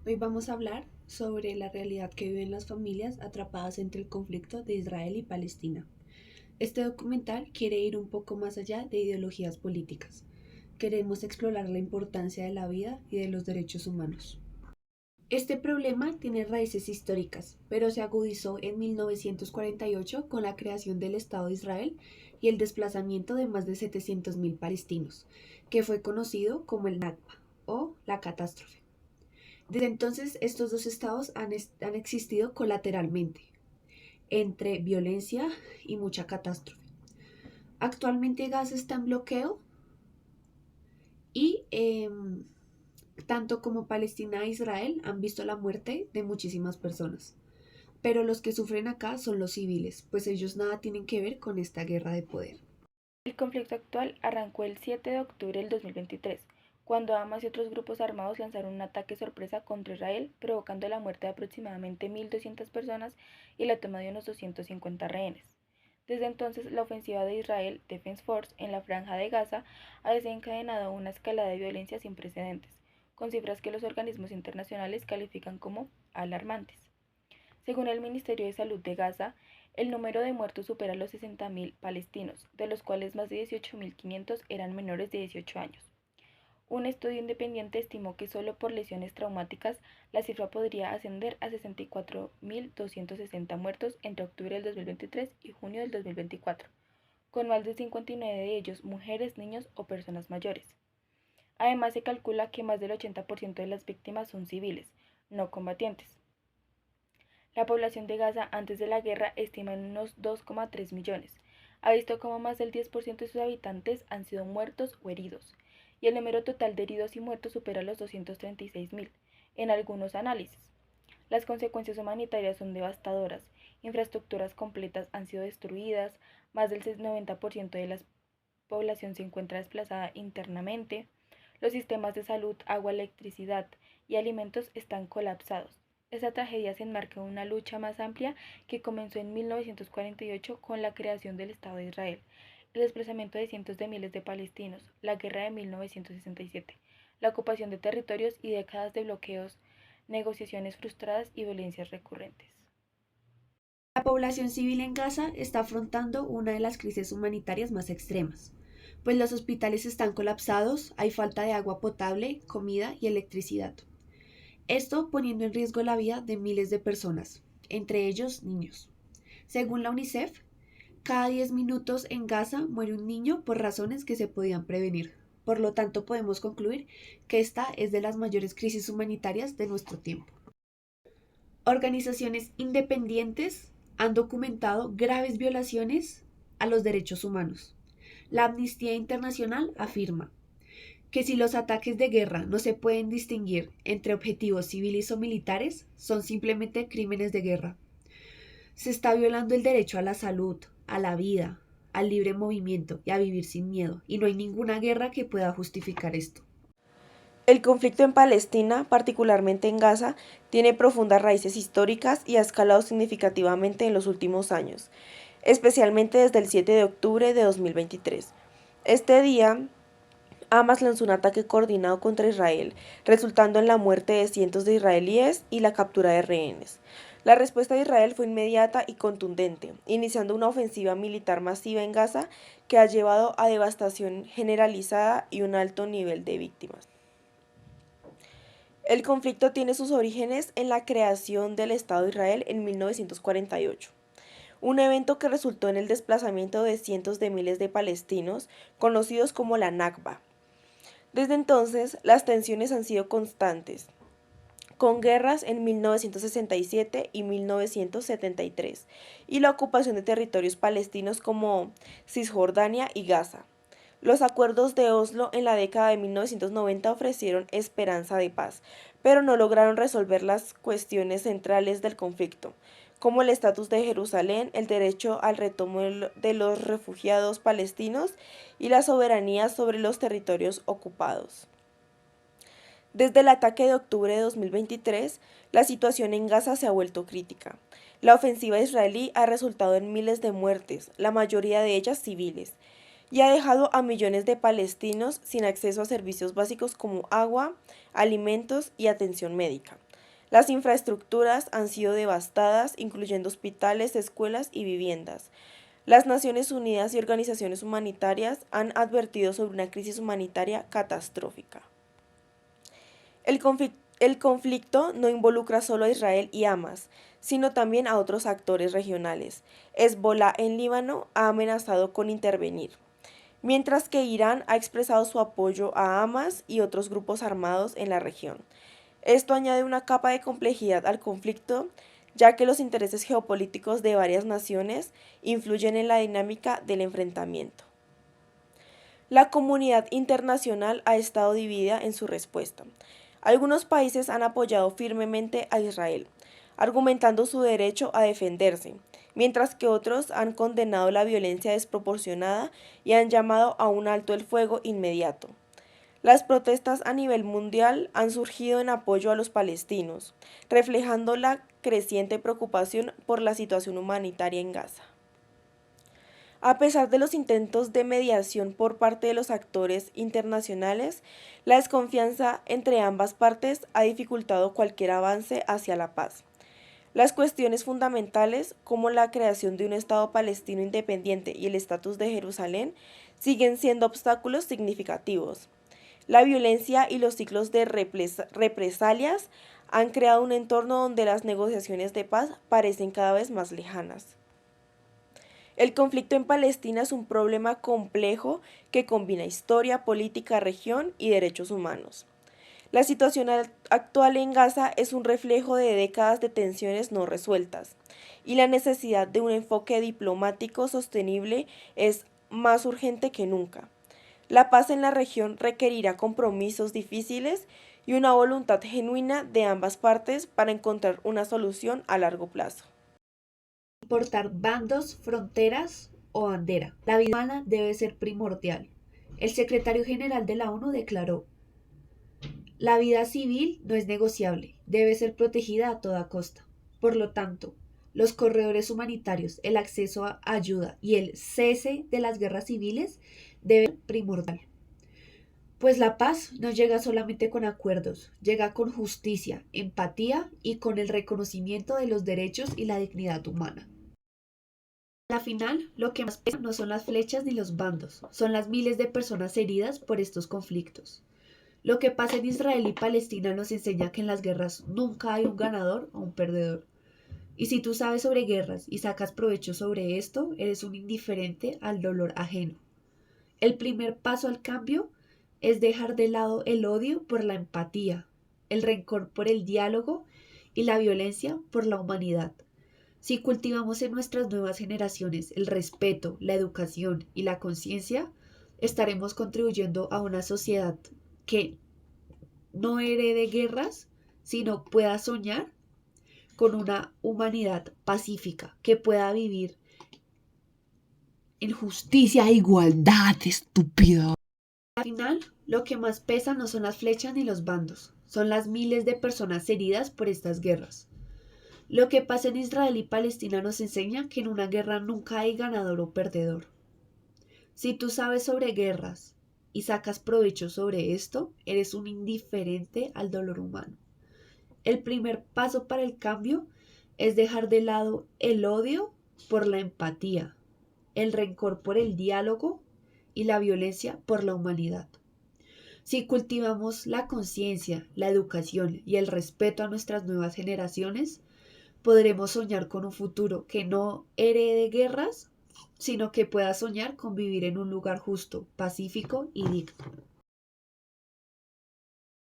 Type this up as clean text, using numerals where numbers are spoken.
Hoy vamos a hablar sobre la realidad que viven las familias atrapadas entre el conflicto de Israel y Palestina. Este documental quiere ir un poco más allá de ideologías políticas. Queremos explorar la importancia de la vida y de los derechos humanos. Este problema tiene raíces históricas, pero se agudizó en 1948 con la creación del Estado de Israel y el desplazamiento de más de 700.000 palestinos, que fue conocido como el Nakba o la catástrofe. Desde entonces, estos dos estados han existido colateralmente, entre violencia y mucha catástrofe. Actualmente Gaza está en bloqueo y tanto como Palestina e Israel han visto la muerte de muchísimas personas. Pero los que sufren acá son los civiles, pues ellos nada tienen que ver con esta guerra de poder. El conflicto actual arrancó el 7 de octubre del 2023, cuando Hamas y otros grupos armados lanzaron un ataque sorpresa contra Israel, provocando la muerte de aproximadamente 1.200 personas y la toma de unos 250 rehenes. Desde entonces, la ofensiva de Israel Defense Force en la franja de Gaza ha desencadenado una escalada de violencia sin precedentes, con cifras que los organismos internacionales califican como alarmantes. Según el Ministerio de Salud de Gaza, el número de muertos supera los 60.000 palestinos, de los cuales más de 18.500 eran menores de 18 años. Un estudio independiente estimó que solo por lesiones traumáticas la cifra podría ascender a 64.260 muertos entre octubre del 2023 y junio del 2024, con más de 59 de ellos mujeres, niños o personas mayores. Además, se calcula que más del 80% de las víctimas son civiles, no combatientes. La población de Gaza antes de la guerra estima en unos 2,3 millones. Ha visto como más del 10% de sus habitantes han sido muertos o heridos, y el número total de heridos y muertos supera los 236.000, en algunos análisis. Las consecuencias humanitarias son devastadoras. Infraestructuras completas han sido destruidas, más del 90% de la población se encuentra desplazada internamente, los sistemas de salud, agua, electricidad y alimentos están colapsados. Esta tragedia se enmarca en una lucha más amplia que comenzó en 1948 con la creación del Estado de Israel, el desplazamiento de cientos de miles de palestinos, la guerra de 1967, la ocupación de territorios y décadas de bloqueos, negociaciones frustradas y violencias recurrentes. La población civil en Gaza está afrontando una de las crisis humanitarias más extremas, pues los hospitales están colapsados, hay falta de agua potable, comida y electricidad. Esto poniendo en riesgo la vida de miles de personas, entre ellos niños. Según la UNICEF, cada 10 minutos en Gaza muere un niño por razones que se podían prevenir. Por lo tanto, podemos concluir que esta es de las mayores crisis humanitarias de nuestro tiempo. Organizaciones independientes han documentado graves violaciones a los derechos humanos. La Amnistía Internacional afirma que si los ataques de guerra no se pueden distinguir entre objetivos civiles o militares, son simplemente crímenes de guerra. Se está violando el derecho a la salud, a la vida, al libre movimiento y a vivir sin miedo, y no hay ninguna guerra que pueda justificar esto. El conflicto en Palestina, particularmente en Gaza, tiene profundas raíces históricas y ha escalado significativamente en los últimos años, especialmente desde el 7 de octubre de 2023. Este día, Hamas lanzó un ataque coordinado contra Israel, resultando en la muerte de cientos de israelíes y la captura de rehenes. La respuesta de Israel fue inmediata y contundente, iniciando una ofensiva militar masiva en Gaza que ha llevado a devastación generalizada y un alto nivel de víctimas. El conflicto tiene sus orígenes en la creación del Estado de Israel en 1948, un evento que resultó en el desplazamiento de cientos de miles de palestinos, conocidos como la Nakba. Desde entonces, las tensiones han sido constantes, con guerras en 1967 y 1973, y la ocupación de territorios palestinos como Cisjordania y Gaza. Los acuerdos de Oslo en la década de 1990 ofrecieron esperanza de paz, pero no lograron resolver las cuestiones centrales del conflicto, como el estatus de Jerusalén, el derecho al retomo de los refugiados palestinos y la soberanía sobre los territorios ocupados. Desde el ataque de octubre de 2023, la situación en Gaza se ha vuelto crítica. La ofensiva israelí ha resultado en miles de muertes, la mayoría de ellas civiles, y ha dejado a millones de palestinos sin acceso a servicios básicos como agua, alimentos y atención médica. Las infraestructuras han sido devastadas, incluyendo hospitales, escuelas y viviendas. Las Naciones Unidas y organizaciones humanitarias han advertido sobre una crisis humanitaria catastrófica. El conflicto no involucra solo a Israel y Hamas, sino también a otros actores regionales. Hezbolá en Líbano ha amenazado con intervenir, mientras que Irán ha expresado su apoyo a Hamas y otros grupos armados en la región. Esto añade una capa de complejidad al conflicto, ya que los intereses geopolíticos de varias naciones influyen en la dinámica del enfrentamiento. La comunidad internacional ha estado dividida en su respuesta. Algunos países han apoyado firmemente a Israel, argumentando su derecho a defenderse, mientras que otros han condenado la violencia desproporcionada y han llamado a un alto el fuego inmediato. Las protestas a nivel mundial han surgido en apoyo a los palestinos, reflejando la creciente preocupación por la situación humanitaria en Gaza. A pesar de los intentos de mediación por parte de los actores internacionales, la desconfianza entre ambas partes ha dificultado cualquier avance hacia la paz. Las cuestiones fundamentales, como la creación de un Estado palestino independiente y el estatus de Jerusalén, siguen siendo obstáculos significativos. La violencia y los ciclos de represalias han creado un entorno donde las negociaciones de paz parecen cada vez más lejanas. El conflicto en Palestina es un problema complejo que combina historia, política, región y derechos humanos. La situación actual en Gaza es un reflejo de décadas de tensiones no resueltas, y la necesidad de un enfoque diplomático sostenible es más urgente que nunca. La paz en la región requerirá compromisos difíciles y una voluntad genuina de ambas partes para encontrar una solución a largo plazo. Importar bandos, fronteras o bandera. La vida humana debe ser primordial. El secretario general de la ONU declaró: la vida civil no es negociable, debe ser protegida a toda costa. Por lo tanto, los corredores humanitarios, el acceso a ayuda y el cese de las guerras civiles deben ser primordial. Pues la paz no llega solamente con acuerdos, llega con justicia, empatía y con el reconocimiento de los derechos y la dignidad humana. Al final, lo que más pesa no son las flechas ni los bandos, son las miles de personas heridas por estos conflictos. Lo que pasa en Israel y Palestina nos enseña que en las guerras nunca hay un ganador o un perdedor. Y si tú sabes sobre guerras y sacas provecho sobre esto, eres un indiferente al dolor ajeno. El primer paso al cambio es dejar de lado el odio por la empatía, el rencor por el diálogo y la violencia por la humanidad. Si cultivamos en nuestras nuevas generaciones el respeto, la educación y la conciencia, estaremos contribuyendo a una sociedad que no herede guerras, sino pueda soñar con una humanidad pacífica, que pueda vivir en justicia e igualdad, estúpido. Al final, lo que más pesa no son las flechas ni los bandos, son las miles de personas heridas por estas guerras. Lo que pasa en Israel y Palestina nos enseña que en una guerra nunca hay ganador o perdedor. Si tú sabes sobre guerras y sacas provecho sobre esto, eres un indiferente al dolor humano. El primer paso para el cambio es dejar de lado el odio por la empatía, el rencor por el diálogo y la violencia por la humanidad. Si cultivamos la conciencia, la educación y el respeto a nuestras nuevas generaciones, podremos soñar con un futuro que no herede guerras, sino que pueda soñar con vivir en un lugar justo, pacífico y digno.